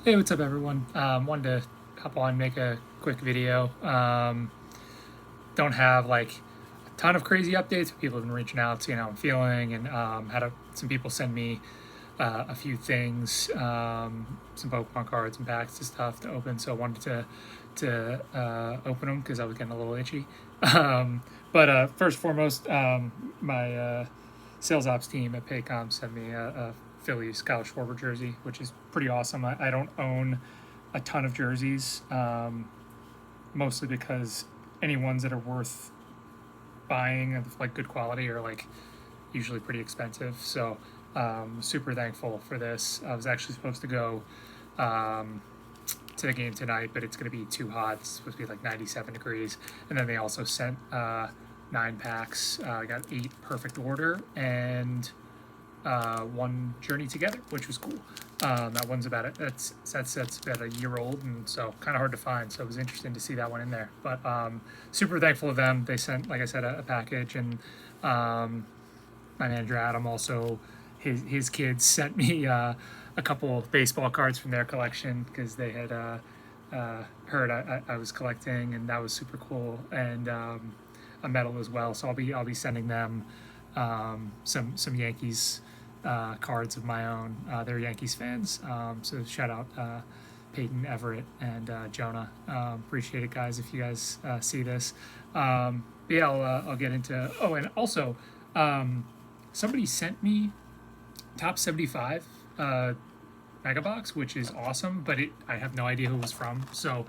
Hey, what's up, everyone? Wanted to hop on and make a quick video. Don't have like a ton of crazy updates, but people have been reaching out, seeing how I'm feeling, and some people send me a few things, some Pokemon cards and packs and stuff to open. So I wanted to open them because I was getting a little itchy. But first and foremost, my sales ops team at Paycom sent me a Phillies Kyle Schwarber jersey, which is pretty awesome. I don't own a ton of jerseys, mostly because any ones that are worth buying of like good quality are like usually pretty expensive. So super thankful for this. I was actually supposed to go to the game tonight, but it's going to be too hot. It's supposed to be like 97 degrees. And then they also sent 9 packs. I got 8 perfect order and one Journey Together, which was cool. That one's about it. That's about a year old, and so kind of hard to find. So it was interesting to see that one in there. But super thankful of them. They sent, like I said, a package, and my manager Adam also his kids sent me a couple of baseball cards from their collection because they had heard I was collecting, and that was super cool. And a medal as well. So I'll be sending them some Yankees cards of my own. They're Yankees fans, so shout out Peyton, Everett, and Jonah. Appreciate it, guys. If you guys see this, yeah, I'll get into. Oh, and also, somebody sent me top 75 mega box, which is awesome, but I have no idea who it was from. So,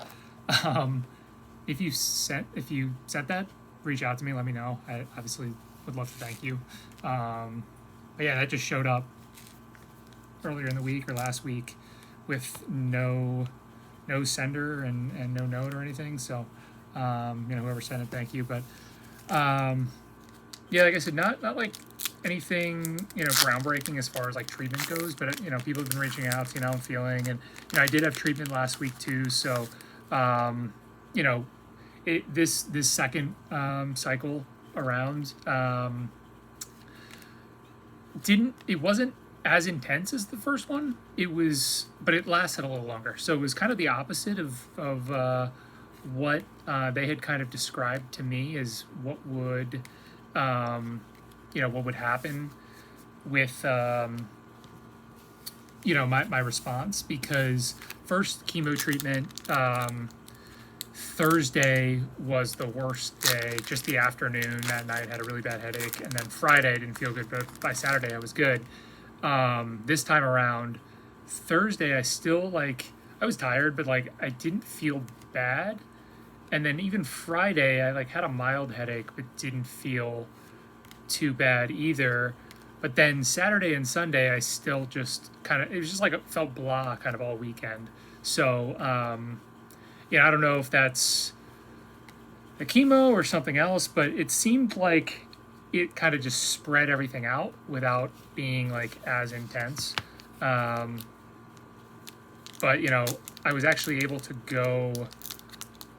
if you sent that, reach out to me. Let me know. I obviously would love to thank you. But yeah, that just showed up earlier in the week or last week with no sender and no note or anything. So, whoever sent it, thank you. But yeah, like I said, not like anything groundbreaking as far as like treatment goes. But people have been reaching out, how I'm feeling, and I did have treatment last week too. So, this second cycle around. It wasn't as intense as the first one. But it lasted a little longer. So it was kind of the opposite of what they had kind of described to me as what would happen with my response. Because first chemo treatment, Thursday was the worst day, just the afternoon. That night I had a really bad headache, and then Friday I didn't feel good, but by Saturday I was good. This time around, Thursday I still I was tired, but I didn't feel bad. And then even Friday I had a mild headache, but didn't feel too bad either. But then Saturday and Sunday I still just it was just it felt blah kind of all weekend. So I don't know if that's the chemo or something else, but it seemed like it kind of just spread everything out without being as intense. But I was actually able to go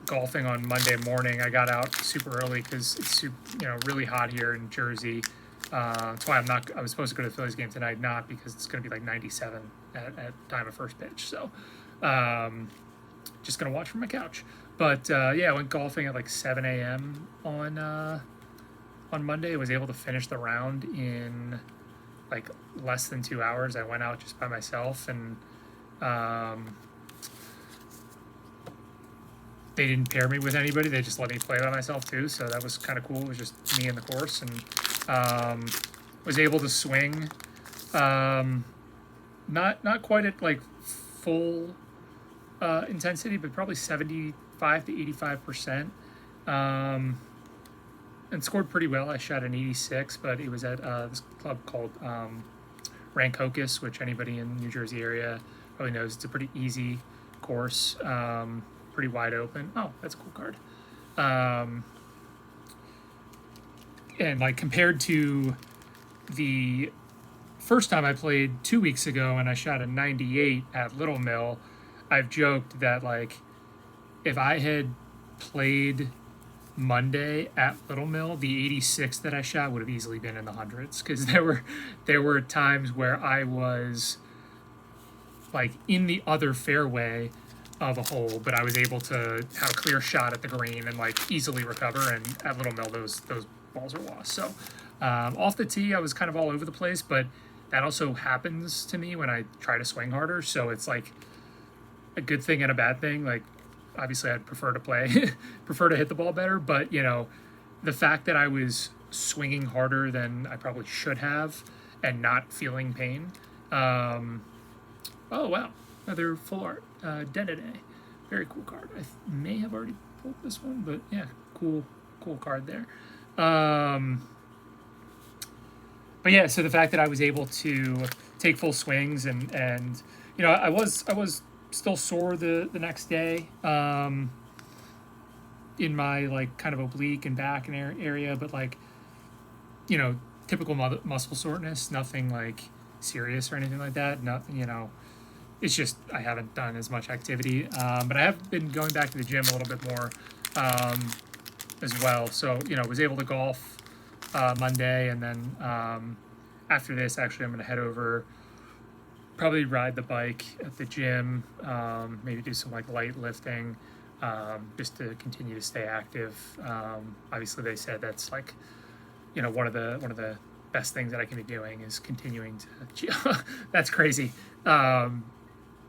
golfing on Monday morning. I got out super early because it's really hot here in Jersey. That's why I was supposed to go to the Phillies game tonight, not because it's going to be 97 at time of first pitch. So, just gonna watch from my couch. But yeah, I went golfing at 7 a.m. on Monday. I was able to finish the round in less than 2 hours. I went out just by myself, and they didn't pair me with anybody. They just let me play by myself too, so that was kind of cool. It was just me and the course, and was able to swing. Not quite at full intensity, but probably 75 to 85%, and scored pretty well. I shot an 86, but it was at this club called Rancocas, which anybody in New Jersey area probably knows. It's a pretty easy course, pretty wide open. Oh, that's a cool card. And compared to the first time I played 2 weeks ago and I shot a 98 at Little Mill, I've joked that if I had played Monday at Little Mill, the 86 that I shot would have easily been in the hundreds, because there were times where I was like in the other fairway of a hole, but I was able to have a clear shot at the green and like easily recover. And at Little Mill, those balls are lost. So off the tee, I was kind of all over the place, but that also happens to me when I try to swing harder. So it's like a good thing and a bad thing. Like obviously, I'd prefer to play, prefer to hit the ball better, but you know, the fact that I was swinging harder than I probably should have and not feeling pain. Oh wow, another full art Denede, very cool card. I may have already pulled this one, but yeah, cool card there. But yeah, so the fact that I was able to take full swings and you know, I was still sore the next day in my like kind of oblique and back and area, but like, you know, typical muscle soreness, nothing like serious or anything like that. Nothing, you know, it's just I haven't done as much activity, but I have been going back to the gym a little bit more as well. So you know, was able to golf Monday, and then after this, actually, I'm going to head over, probably ride the bike at the gym, maybe do some like light lifting, just to continue to stay active. Obviously, they said that's like, you know, one of the best things that I can be doing is continuing to. That's crazy.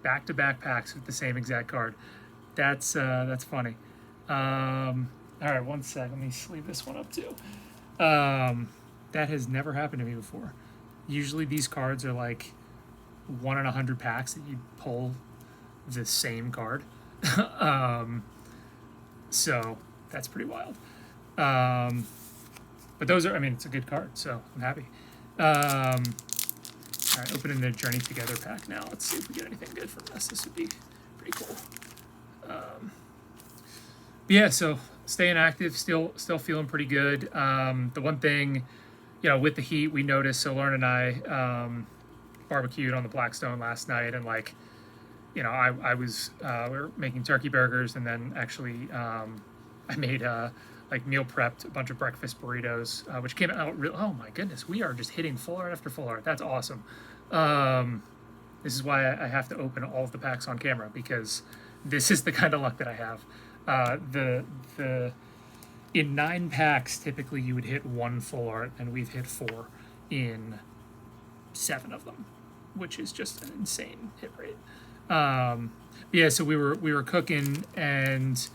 Back-to-back packs with the same exact card. That's funny. All right, one sec. Let me sleeve this one up too. That has never happened to me before. Usually these cards are like 1 in 100 packs that you pull the same card. So that's pretty wild. But those are, I mean, it's a good card, so I'm happy. All right, opening the Journey Together pack now. Let's see if we get anything good from this. This would be pretty cool. Yeah, so staying active, still feeling pretty good. The one thing, you know, with the heat, we noticed, so Lauren and I barbecued on the Blackstone last night, and like, you know, I was, we were making turkey burgers, and then actually I made like meal prepped a bunch of breakfast burritos, which came out real. Oh my goodness, we are just hitting full art after full art. That's awesome. This is why I have to open all of the packs on camera, because this is the kind of luck that I have. In 9 packs, typically you would hit 1 full art, and we've hit 4 in 7 of them, which is just an insane hit rate. Yeah, so we were cooking, and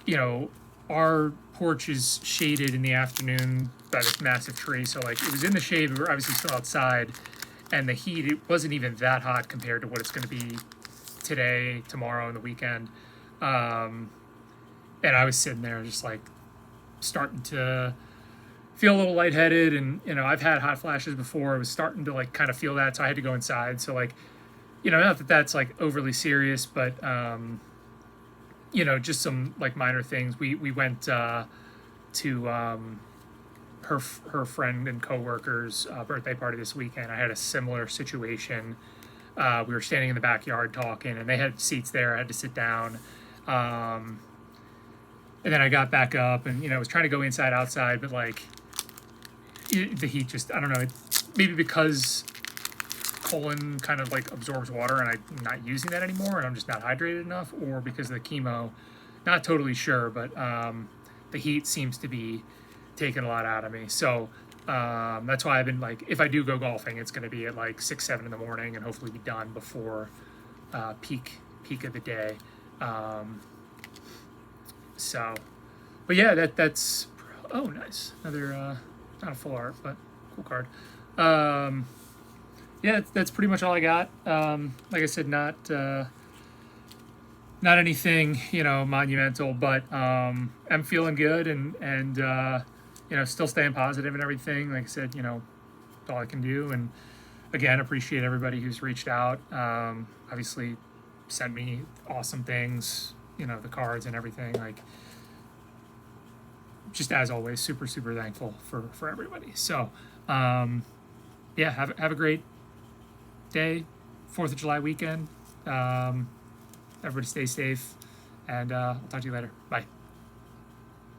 you know, our porch is shaded in the afternoon by this massive tree, so like it was in the shade. We were obviously still outside, and the heat, it wasn't even that hot compared to what it's going to be today, tomorrow, and the weekend. And I was sitting there just like starting to feel a little lightheaded, and you know, I've had hot flashes before. I was starting to like kind of feel that, so I had to go inside. So like, you know, not that that's like overly serious, but you know, just some like minor things. We went to her friend and coworker's birthday party this weekend. I had a similar situation. We were standing in the backyard talking, and they had seats there. I had to sit down. And then I got back up, and you know, I was trying to go inside, outside, but like the heat just, I don't know, maybe because colon kind of like absorbs water and I'm not using that anymore, and I'm just not hydrated enough, or because of the chemo, not totally sure, but the heat seems to be taking a lot out of me. So that's why I've been like, if I do go golfing, it's going to be at like 6, 7 in the morning, and hopefully be done before peak of the day. So, but yeah, that's, oh, nice. Another, not a full art, but cool card. Yeah, that's pretty much all I got. Like I said, not anything, you know, monumental, but I'm feeling good, and you know, still staying positive and everything. Like I said, you know, that's all I can do. And again, appreciate everybody who's reached out. Obviously, sent me awesome things, you know, the cards and everything. Like, just as always, super thankful for everybody. So yeah, have a great day, 4th of July weekend. Everybody stay safe, and I'll talk to you later. Bye.